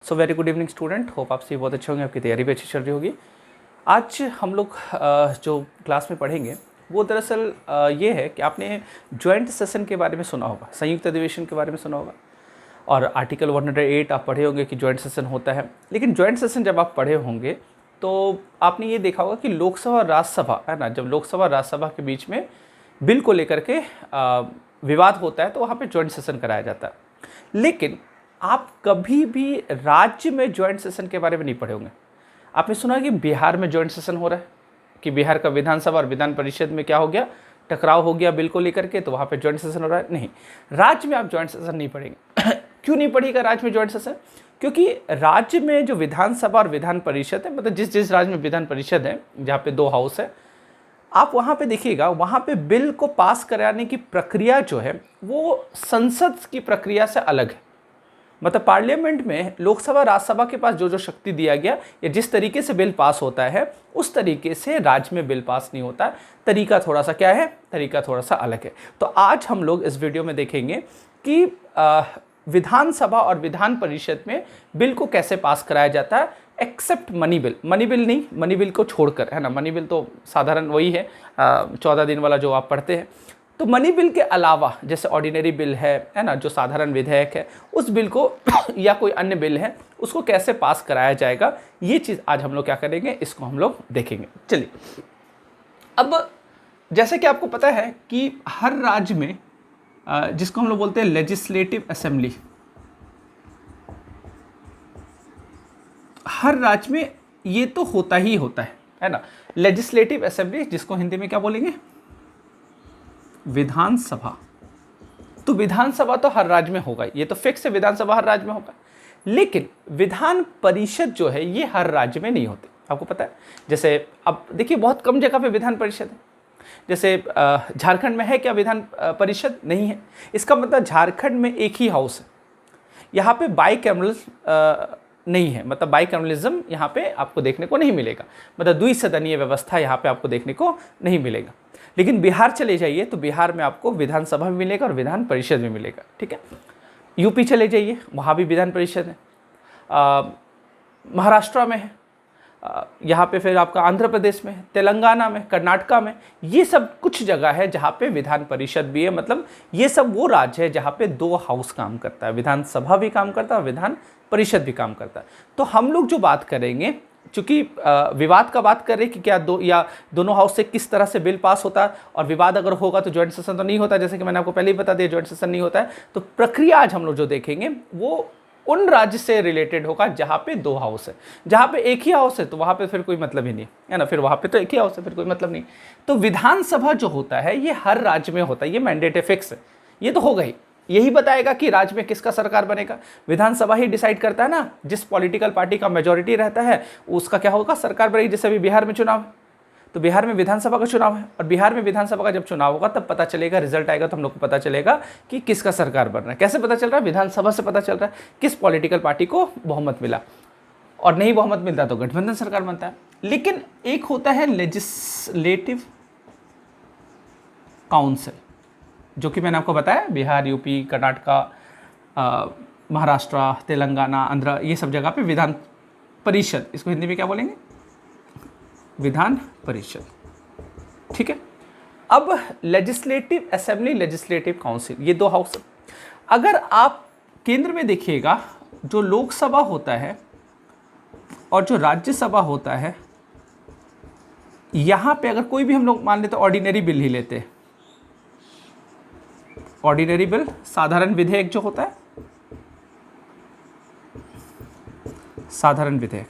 So very good evening student, hope आप सभी बहुत अच्छे होंगे, आपकी तैयारी भी अच्छी चल रही होगी। आज हम लोग जो क्लास में पढ़ेंगे वो दरअसल ये है कि आपने ज्वाइंट सेशन के बारे में सुना होगा, संयुक्त अधिवेशन के बारे में सुना होगा, और आर्टिकल 108 आप पढ़े होंगे कि ज्वाइंट सेशन होता है। लेकिन ज्वाइंट सेशन जब आप पढ़े होंगे तो आपने ये देखा होगा कि लोकसभा और राज्यसभा है ना, जब लोकसभा और राज्यसभा के बीच में बिल को लेकर के विवाद होता है तो वहाँ पे ज्वाइंट सेशन कराया जाता है। लेकिन आप कभी भी राज्य में ज्वाइंट सेशन के बारे में नहीं पढ़े होंगे। आपने सुना कि बिहार में ज्वाइंट सेशन हो रहा है, कि बिहार का विधानसभा और विधान परिषद में क्या हो गया, टकराव हो गया बिल को लेकर के, तो वहाँ पे ज्वाइंट सेशन हो रहा है। नहीं, राज्य में आप ज्वाइंट सेशन नहीं पढ़ेंगे। क्यों नहीं पढ़ेगा राज्य में ज्वाइंट सेशन? क्योंकि राज्य में जो विधानसभा और विधान परिषद है, मतलब जिस जिस राज्य में विधान परिषद है जहाँ पे 2 हाउस है, आप वहाँ पे देखिएगा, वहाँ पे बिल को पास कराने की प्रक्रिया जो है वो संसद की प्रक्रिया से अलग है। मतलब पार्लियामेंट में लोकसभा राज्यसभा के पास जो जो शक्ति दिया गया या जिस तरीके से बिल पास होता है उस तरीके से राज्य में बिल पास नहीं होता। तरीका थोड़ा सा क्या है, तरीका थोड़ा सा अलग है। तो आज हम लोग इस वीडियो में देखेंगे कि विधानसभा और विधान परिषद में बिल को कैसे पास कराया जाता है, except money bill. Money bill नहीं, मनी बिल को छोड़कर, है ना। मनी बिल तो साधारण वही है 14 दिन वाला जो आप पढ़ते हैं। तो मनी बिल के अलावा जैसे ऑर्डिनरी बिल है ना, जो साधारण विधेयक है, उस बिल को या कोई अन्य बिल है उसको कैसे पास कराया जाएगा, ये चीज़ आज हम लोग क्या करेंगे, इसको हम लोग देखेंगे। चलिए, अब जैसे कि आपको पता है कि हर राज्य में जिसको हम लोग बोलते हैं लेजिस्लेटिव असेंबली, हर राज्य में ये तो होता ही होता है ना। लेजिस्लेटिव असेंबली जिसको हिंदी में क्या बोलेंगे, विधानसभा। तो विधानसभा तो हर राज्य में होगा, ये तो फिक्स है, विधानसभा हर राज्य में होगा। लेकिन विधान परिषद जो है ये हर राज्य में नहीं होती, आपको पता है। जैसे अब देखिए, बहुत कम जगह पे विधान परिषद है। जैसे झारखंड में है क्या विधान परिषद? नहीं है। इसका मतलब झारखंड में एक ही हाउस है, यहाँ पे बाईकैमरल नहीं है, मतलब बाईकैमरलिज्म यहाँ पे आपको देखने को नहीं मिलेगा, मतलब द्विसदनीय व्यवस्था यहाँ पे आपको देखने को नहीं मिलेगा। लेकिन बिहार चले जाइए तो बिहार में आपको विधानसभा भी मिलेगा और विधान परिषद भी मिलेगा, ठीक है। यूपी चले जाइए, वहाँ भी विधान परिषद है। महाराष्ट्र में है, यहाँ पे फिर आपका आंध्र प्रदेश में है, तेलंगाना में, कर्नाटका में, ये सब कुछ जगह है जहाँ पे विधान परिषद भी है। मतलब ये सब वो राज्य है जहाँ पे 2 हाउस काम करता है, विधानसभा भी काम करता है और विधान परिषद भी काम करता है। तो हम लोग जो बात करेंगे, चूंकि विवाद का बात कर रहे हैं कि क्या दोनों हाउस से किस तरह से बिल पास होता है, और विवाद अगर होगा तो ज्वाइंट सेशन तो नहीं होता, जैसे कि मैंने आपको पहले ही बता दिया, ज्वाइंट सेशन नहीं होता है। तो प्रक्रिया आज हम लोग जो देखेंगे वो उन राज्य से रिलेटेड होगा जहाँ पे 2 हाउस है। जहाँ पे एक ही हाउस है तो वहाँ पे फिर कोई मतलब ही नहीं है ना, फिर वहाँ पे तो एक ही हाउस है, फिर कोई मतलब नहीं। तो विधानसभा जो होता है ये हर राज्य में होता है, ये मैंडेट है, फिक्स है, ये तो होगा ही। यही बताएगा कि राज्य में किसका सरकार बनेगा, विधानसभा ही डिसाइड करता है ना। जिस पॉलिटिकल पार्टी का मेजोरिटी रहता है उसका क्या होगा, सरकार बनेगी। जैसे अभी बिहार में चुनाव है तो बिहार में विधानसभा का चुनाव है, और बिहार में विधानसभा का जब चुनाव होगा तब पता चलेगा, रिजल्ट आएगा तो हम लोग को पता चलेगा कि किसका सरकार बन रहा है। कैसे पता चल रहा है? विधानसभा से पता चल रहा है किस पॉलिटिकल पार्टी को बहुमत मिला, और नहीं बहुमत मिलता तो गठबंधन सरकार बनता है। लेकिन एक होता है लेजिस्लेटिव काउंसिल, जो कि मैंने आपको बताया बिहार, यूपी, कर्नाटका, महाराष्ट्र, तेलंगाना, आंध्र, ये सब जगह पे विधान परिषद, इसको हिंदी में क्या बोलेंगे, विधान परिषद, ठीक है। अब लेजिस्लेटिव असेंबली, लेजिस्लेटिव काउंसिल, ये 2 हाउस। अगर आप केंद्र में देखिएगा, जो लोकसभा होता है और जो राज्यसभा होता है, यहां पे अगर कोई भी हम लोग मान लेते ऑर्डिनरी बिल ही लेते हैं, ऑर्डिनरी बिल साधारण विधेयक जो होता है, साधारण विधेयक,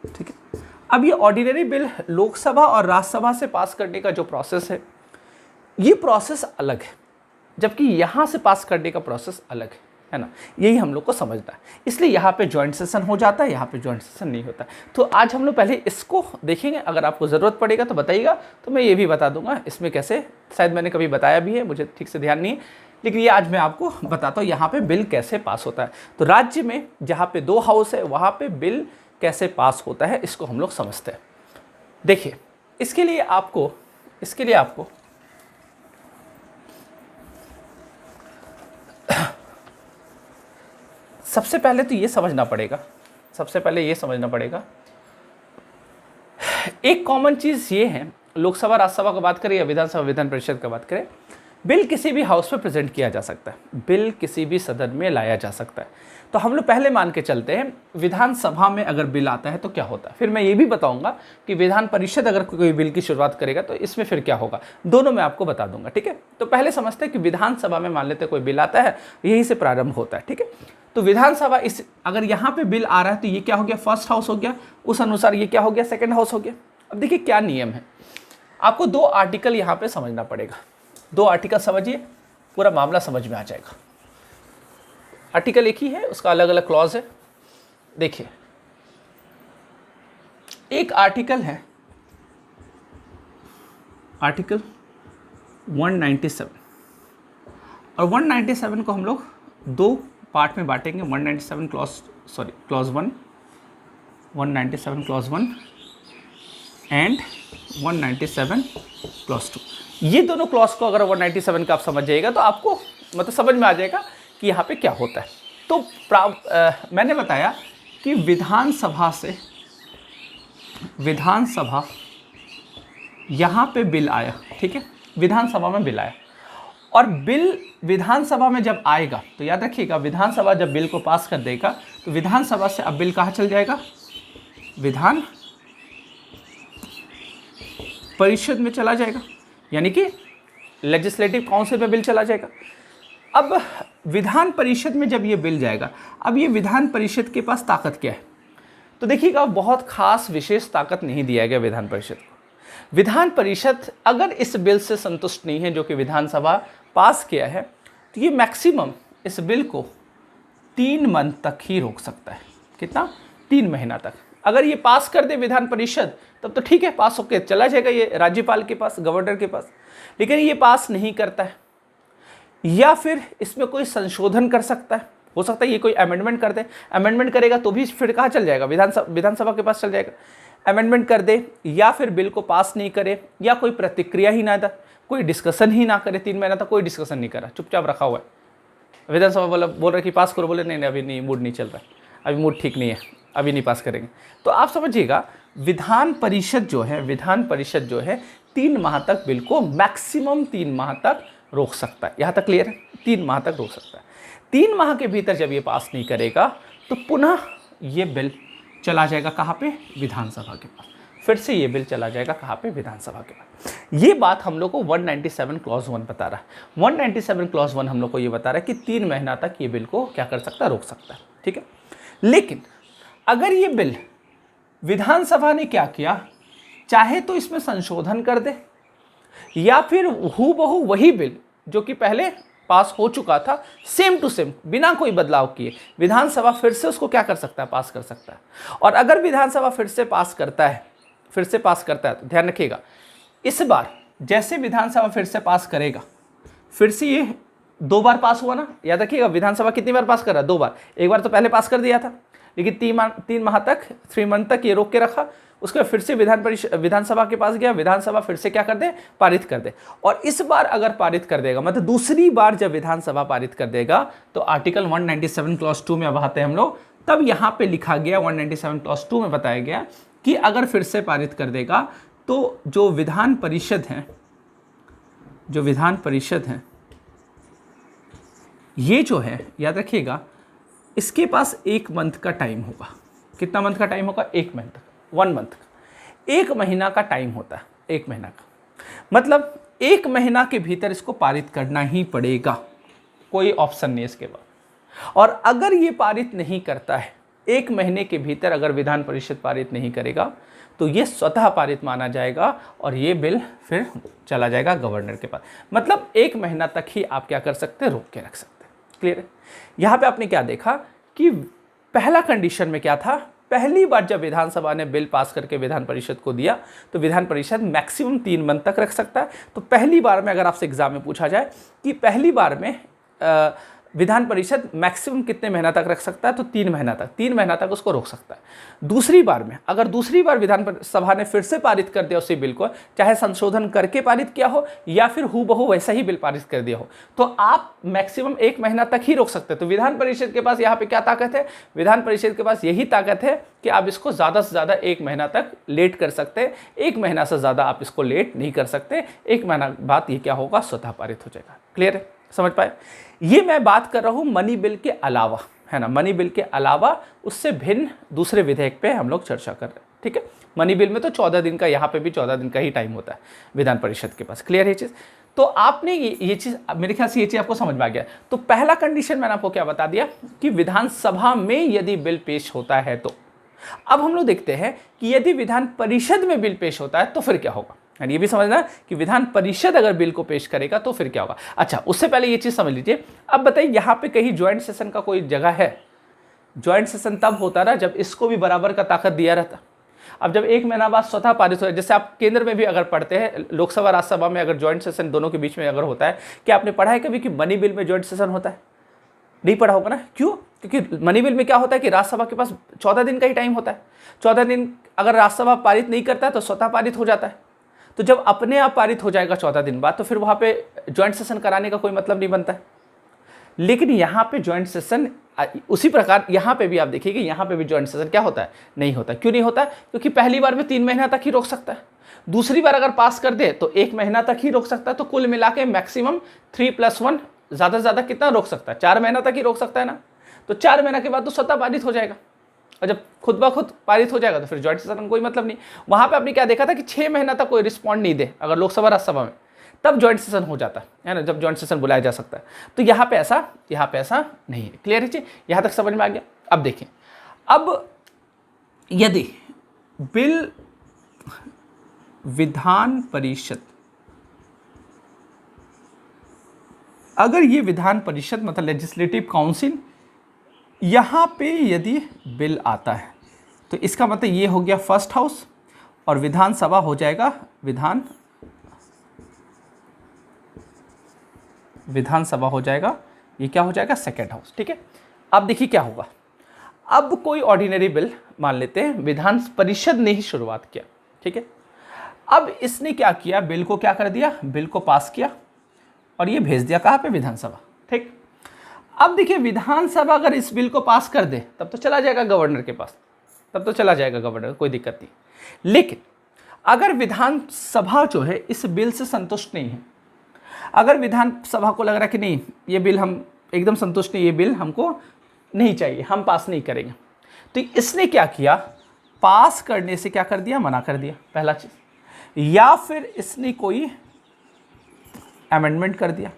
ठीक है। अब ये ऑर्डिनरी बिल लोकसभा और राज्यसभा से पास करने का जो प्रोसेस है, ये प्रोसेस अलग है, जबकि यहां से पास करने का प्रोसेस अलग है ना। यही हम लोग को समझना है, इसलिए यहाँ पे ज्वाइंट सेशन हो जाता है, यहाँ पे ज्वाइंट सेशन नहीं होता। तो आज हम लोग पहले इसको देखेंगे, अगर आपको ज़रूरत पड़ेगा तो बताइएगा, तो मैं ये भी बता दूंगा इसमें कैसे, शायद मैंने कभी बताया भी है, मुझे ठीक से ध्यान नहीं है, लेकिन ये आज मैं आपको बताता हूँ यहाँ पे बिल कैसे पास होता है। तो राज्य में जहाँ पे 2 हाउस है वहाँ पे बिल कैसे पास होता है, इसको हम लोग समझते हैं। देखिए, इसके लिए आपको सबसे पहले तो ये समझना पड़ेगा, एक कॉमन चीज़ ये है, लोकसभा राज्यसभा का बात करें या विधानसभा विधान परिषद का बात करें, बिल किसी भी हाउस में प्रेजेंट किया जा सकता है, बिल किसी भी सदन में लाया जा सकता है। तो हम लोग पहले मान के चलते हैं विधानसभा में अगर बिल आता है तो क्या होता है, फिर मैं ये भी बताऊंगा कि विधान परिषद अगर कोई बिल की शुरुआत करेगा तो इसमें फिर क्या होगा, दोनों मैं आपको बता दूंगा। ठीक है, तो पहले समझते हैं कि विधानसभा में मान लेते कोई बिल आता है, यहीं से प्रारंभ होता है। ठीक है, तो विधानसभा इस अगर यहाँ पे बिल आ रहा है तो ये क्या हो गया, फर्स्ट हाउस हो गया, उस अनुसार ये क्या हो गया, सेकेंड हाउस हो गया। अब देखिए क्या नियम है, आपको 2 आर्टिकल यहाँ पे समझना पड़ेगा, 2 आर्टिकल समझिए, पूरा मामला समझ में आ जाएगा। आर्टिकल एक ही है, उसका अलग अलग क्लॉज है। देखिए एक आर्टिकल है आर्टिकल 197, और 197 को हम लोग 2 पार्ट में बांटेंगे। 197 क्लॉज 1, 197 क्लॉज 1 एंड 197 क्लॉज 2। ये दोनों क्लॉज को अगर 197 का आप समझ जाइएगा तो आपको मतलब समझ में आ जाएगा कि यहाँ पे क्या होता है। तो मैंने बताया कि विधानसभा यहाँ पे बिल आया, ठीक है, विधानसभा में बिल आया, और बिल विधानसभा में जब आएगा तो याद रखिएगा विधानसभा जब बिल को पास कर देगा तो विधानसभा से अब बिल कहाँ चल जाएगा, विधान परिषद में चला जाएगा, यानी कि लेजिस्लेटिव काउंसिल में बिल चला जाएगा। अब विधान परिषद में जब ये बिल जाएगा, अब ये विधान परिषद के पास ताकत क्या है, तो देखिएगा बहुत खास विशेष ताकत नहीं दिया गया विधान परिषद को। विधान परिषद अगर इस बिल से संतुष्ट नहीं है जो कि विधानसभा पास किया है, तो ये मैक्सिमम इस बिल को 3 मंथ तक ही रोक सकता है। कितना, 3 महीना तक। अगर ये पास कर दे विधान परिषद तब तो ठीक है, पास होकर चला जाएगा ये राज्यपाल के पास, गवर्नर के पास। लेकिन ये पास नहीं करता है, या फिर इसमें कोई संशोधन कर सकता है, हो सकता है ये कोई अमेंडमेंट कर दे, अमेंडमेंट करेगा तो भी फिर कहाँ चल जाएगा, विधानसभा के पास चल जाएगा। अमेंडमेंट कर दे या फिर बिल को पास नहीं करे या कोई प्रतिक्रिया ही ना दे, कोई डिस्कशन ही ना करे, 3 महीना तक कोई डिस्कशन नहीं करा, चुपचाप रखा हुआ है। विधानसभा बोल रहा कि पास करो, बोले नहीं अभी नहीं, मूड नहीं चल रहा है, अभी मूड ठीक नहीं है, अभी नहीं पास करेंगे। तो आप समझिएगा विधान परिषद जो है 3 माह तक बिल को मैक्सिमम 3 माह तक रोक सकता है। यहाँ तक क्लियर है, 3 माह तक रोक सकता है। 3 माह के भीतर जब ये पास नहीं करेगा तो पुनः ये बिल चला जाएगा कहाँ पे, विधानसभा के पास। फिर से ये बिल चला जाएगा कहाँ पे, विधानसभा के पास। ये बात हम लोग को 197 क्लॉज 1 बता रहा है। 197 क्लॉज 1 हम लोग को ये बता रहा है कि 3 महीना तक ये बिल को क्या कर सकता है, रोक सकता है। ठीक है, लेकिन अगर ये बिल विधानसभा ने क्या किया, चाहे तो इसमें संशोधन कर दे या फिर हूबहू वही बिल जो कि पहले पास हो चुका था, सेम टू सेम बिना कोई बदलाव किए विधानसभा फिर से उसको क्या कर सकता है, पास कर सकता है। और अगर विधानसभा फिर से पास करता है तो ध्यान रखिएगा, इस बार जैसे विधानसभा फिर से पास करेगा, फिर से ये 2 बार पास हुआ ना, याद रखिएगा विधानसभा कितनी बार पास कर रहा है, 2 बार। एक बार तो पहले पास कर दिया था, लेकिन 3 माह तक 3 मंथ तक ये रोक के रखा, उसके बाद फिर से विधानसभा के पास गया, विधानसभा फिर से क्या कर दे, पारित कर दे। और इस बार अगर पारित कर देगा, मतलब दूसरी बार जब विधानसभा पारित कर देगा, तो आर्टिकल 197 क्लॉज 2 में अब आते हैं हम लोग, तब यहाँ पे लिखा गया 197 क्लॉज 2 में बताया गया कि अगर फिर से पारित कर देगा तो जो विधान परिषद है ये जो है, याद रखिएगा इसके पास 1 मंथ का टाइम होगा। कितना मंथ का टाइम होगा, 1 मंथ, 1 मंथ का, 1 महीना का टाइम होता है, 1 महीना का, मतलब 1 महीना के भीतर इसको पारित करना ही पड़ेगा, कोई ऑप्शन नहीं इसके बाद। और अगर ये पारित नहीं करता है, 1 महीने के भीतर अगर विधान परिषद पारित नहीं करेगा तो ये स्वतः पारित माना जाएगा और ये बिल फिर चला जाएगा गवर्नर के पास। मतलब 1 महीना तक ही आप क्या कर सकते हैं, रोक के रख सकते हैं। क्लियर है। यहाँ पे आपने क्या देखा कि पहला कंडीशन में क्या था, पहली बार जब विधानसभा ने बिल पास करके विधान परिषद को दिया तो विधान परिषद मैक्सिमम 3 मंथ तक रख सकता है। तो पहली बार में अगर आपसे एग्जाम में पूछा जाए कि पहली बार में विधान परिषद मैक्सिमम कितने महीना तक रख सकता है, तो 3 महीना तक, 3 महीना तक उसको रोक सकता है। दूसरी बार में अगर दूसरी बार विधानसभा ने फिर से पारित कर दिया उसी बिल को, चाहे संशोधन करके पारित किया हो या फिर हूबहू वैसा ही बिल पारित कर दिया हो, तो आप मैक्सिमम 1 महीना तक ही रोक सकते हैं। तो विधान परिषद के पास यहाँ पे क्या ताकत है, विधान परिषद के पास यही ताकत है कि आप इसको ज़्यादा से ज़्यादा 1 महीना तक लेट कर सकते हैं। 1 महीना से ज़्यादा आप इसको लेट नहीं कर सकते। 1 महीना बाद ये क्या होगा, स्वतः पारित हो जाएगा। क्लियर है, समझ पाए? ये मैं बात कर रहा हूँ मनी बिल के अलावा, है ना, मनी बिल के अलावा उससे भिन्न दूसरे विधेयक पे हम लोग चर्चा कर रहे हैं। ठीक है, मनी बिल में तो 14 दिन का, यहाँ पे भी 14 दिन का ही टाइम होता है विधान परिषद के पास। क्लियर है चीज़? तो आपने ये चीज़, मेरे ख्याल से ये चीज़ आपको समझ में आ गया। तो पहला कंडीशन मैंने आपको क्या बता दिया कि विधानसभा में यदि बिल पेश होता है तो। अब हम लोग देखते हैं कि यदि विधान परिषद में बिल पेश होता है तो फिर क्या होगा। यानी ये भी समझना कि विधान परिषद अगर बिल को पेश करेगा तो फिर क्या होगा। अच्छा, उससे पहले ये चीज़ समझ लीजिए। अब बताइए, यहाँ पे कहीं ज्वाइंट सेशन का कोई जगह है? ज्वाइंट सेशन तब होता ना जब इसको भी बराबर का ताकत दिया रहता। अब जब 1 महीना बाद स्वतः पारित हो, जैसे आप केंद्र में भी अगर पढ़ते हैं, लोकसभा राज्यसभा में अगर ज्वाइंट सेशन दोनों के बीच में अगर होता है, क्या आपने पढ़ा है कभी कि मनी बिल में ज्वाइंट सेशन होता है? नहीं पढ़ा होगा ना। क्यों? क्योंकि मनी बिल में क्या होता है कि राज्यसभा के पास 14 दिन का ही टाइम होता है। 14 दिन अगर राज्यसभा पारित नहीं करता है तो स्वतः पारित हो जाता है। तो जब अपने आप पारित हो जाएगा 14 दिन बाद, तो फिर वहाँ पे ज्वाइंट सेशन कराने का कोई मतलब नहीं बनता है। लेकिन यहाँ पे ज्वाइंट सेशन उसी प्रकार यहाँ पे भी आप देखिए कि यहाँ पे भी ज्वाइंट सेशन क्या होता है, नहीं होता। क्यों नहीं होता? क्योंकि पहली बार में 3 महीना तक ही रोक सकता है, दूसरी बार अगर पास कर दे तो 1 महीना तक ही रोक सकता है। तो कुल मिला के मैक्सिमम 3+1, ज़्यादा से ज़्यादा कितना रोक सकता है? 4 महीना तक ही रोक सकता है ना। तो 4 महीना के बाद तो स्वतः पारित हो जाएगा, और जब खुद ब खुद पारित हो जाएगा तो फिर ज्वाइंट सेशन का कोई मतलब नहीं। वहाँ पे आपने क्या देखा था कि 6 महीना तक कोई रिस्पॉन्ड नहीं दे अगर लोकसभा राज्यसभा में, तब ज्वाइंट सेशन हो जाता है ना, जब ज्वाइंट सेशन बुलाया जा सकता है। तो यहाँ पे ऐसा नहीं है। क्लियर है जी? यहाँ तक समझ में आ गया। अब देखें, अब यदि बिल विधान परिषद, अगर ये विधान परिषद मतलब लेजिस्लेटिव काउंसिल, यहाँ पे यदि बिल आता है तो इसका मतलब ये हो गया फर्स्ट हाउस, और विधानसभा हो जाएगा विधानसभा हो जाएगा, ये क्या हो जाएगा, सेकेंड हाउस। ठीक है, अब देखिए क्या होगा। अब कोई ऑर्डिनरी बिल मान लेते हैं, विधान परिषद ने ही शुरुआत किया। ठीक है, अब इसने क्या किया, बिल को क्या कर दिया, बिल को पास किया और ये भेज दिया कहाँ पे, विधानसभा। ठीक, अब देखिए विधानसभा अगर इस बिल को पास कर दे तब तो चला जाएगा गवर्नर के पास, तब तो चला जाएगा गवर्नर, कोई दिक्कत नहीं। लेकिन अगर विधानसभा जो है इस बिल से संतुष्ट नहीं है, अगर विधानसभा को लग रहा है कि नहीं ये बिल हम एकदम संतुष्ट नहीं, ये बिल हमको नहीं चाहिए, हम पास नहीं करेंगे, तो इसने क्या किया, पास करने से क्या कर दिया, मना कर दिया, पहला चीज़। या फिर इसने कोई अमेंडमेंट कर दिया,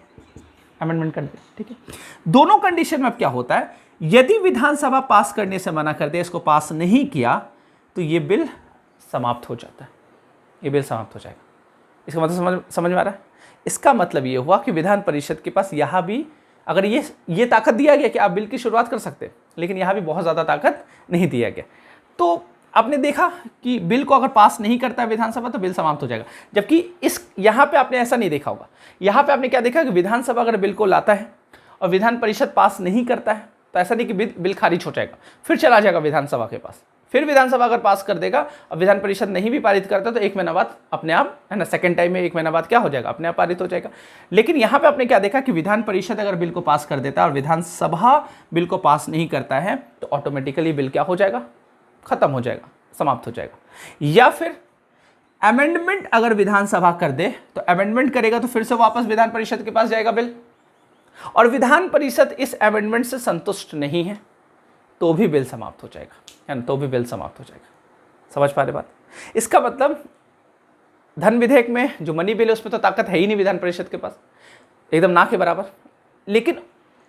ठीक है। दोनों कंडीशन में अब क्या होता है, यदि विधानसभा पास करने से मना कर दिया, इसको पास नहीं किया, तो ये बिल समाप्त हो जाता है, ये बिल समाप्त हो जाएगा। इसका मतलब समझ में आ रहा है? इसका मतलब ये हुआ कि विधान परिषद के पास यहाँ भी अगर ये ताकत दिया गया कि आप बिल की शुरुआत कर सकते हैं, लेकिन यहाँ भी बहुत ज़्यादा ताकत नहीं दिया गया। तो आपने देखा कि बिल को अगर पास नहीं करता है विधानसभा तो बिल समाप्त हो जाएगा। जबकि यहाँ पे आपने ऐसा नहीं देखा होगा। यहाँ पे आपने क्या देखा कि विधानसभा अगर बिल को लाता है और विधान परिषद पास नहीं करता है तो ऐसा नहीं कि बिल खारिज हो जाएगा, फिर चला जाएगा विधानसभा के पास। फिर विधानसभा अगर पास कर देगा और विधान परिषद नहीं भी पारित करता तो 1 महीना बाद अपने आप, है ना, सेकंड टाइम में 1 महीना बाद क्या हो जाएगा, अपने आप पारित हो जाएगा। लेकिन यहाँ पे आपने क्या देखा कि विधान परिषद अगर बिल को पास कर देता है और विधानसभा बिल को पास नहीं करता है तो ऑटोमेटिकली बिल क्या हो जाएगा, खत्म हो जाएगा, समाप्त हो जाएगा। या फिर अमेंडमेंट अगर विधानसभा कर दे तो अमेंडमेंट करेगा तो फिर से वापस विधान परिषद के पास जाएगा बिल, और विधान परिषद इस अमेंडमेंट से संतुष्ट नहीं है तो भी बिल समाप्त हो जाएगा, है ना, तो भी बिल समाप्त हो जाएगा। समझ पा रहे बात? इसका मतलब धन विधेयक में जो मनी बिल है उसमें तो ताकत है ही नहीं विधान परिषद के पास, एकदम ना के बराबर। लेकिन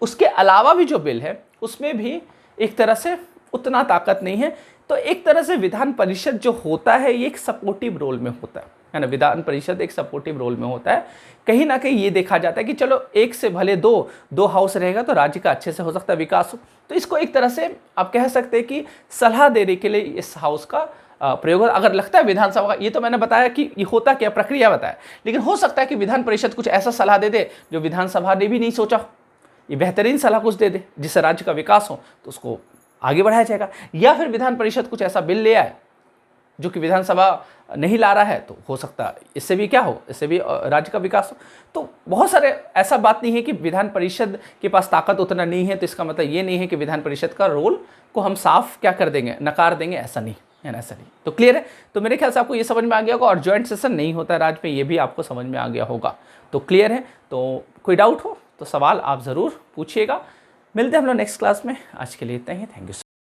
उसके अलावा भी जो बिल है उसमें भी एक तरह से उतना ताकत नहीं है। तो एक तरह से विधान परिषद जो होता है ये एक सपोर्टिव रोल में होता है ना, विधान परिषद एक सपोर्टिव रोल में होता है। कहीं ना कहीं ये देखा जाता है कि चलो एक से भले दो हाउस रहेगा तो राज्य का अच्छे से हो सकता है विकास हो। तो इसको एक तरह से आप कह सकते हैं कि सलाह देने के लिए इस हाउस का प्रयोग अगर लगता है विधानसभा का। ये तो मैंने बताया कि ये होता क्या, प्रक्रिया बताया, लेकिन हो सकता है कि विधान परिषद कुछ ऐसा सलाह दे दे जो विधानसभा ने भी नहीं सोचा, ये बेहतरीन सलाह कुछ दे दे जिससे राज्य का विकास हो तो उसको आगे बढ़ाया जाएगा। या फिर विधान परिषद कुछ ऐसा बिल ले आए जो कि विधानसभा नहीं ला रहा है, तो हो सकता है इससे भी क्या हो, इससे भी राज्य का विकास हो। तो बहुत सारे, ऐसा बात नहीं है कि विधान परिषद के पास ताकत उतना नहीं है तो इसका मतलब ये नहीं है कि विधान परिषद का रोल को हम साफ क्या कर देंगे, नकार देंगे, ऐसा नहीं है ना, ऐसा नहीं। तो क्लियर है। तो मेरे ख्याल से आपको ये समझ में आ गया होगा, और ज्वाइंट सेशन नहीं होता है राज्य में, ये भी आपको समझ में आ गया होगा। तो क्लियर है। तो कोई डाउट हो तो सवाल आप ज़रूर पूछिएगा। मिलते हैं हम लोग नेक्स्ट क्लास में। आज के लिए इतना ही। Thank you.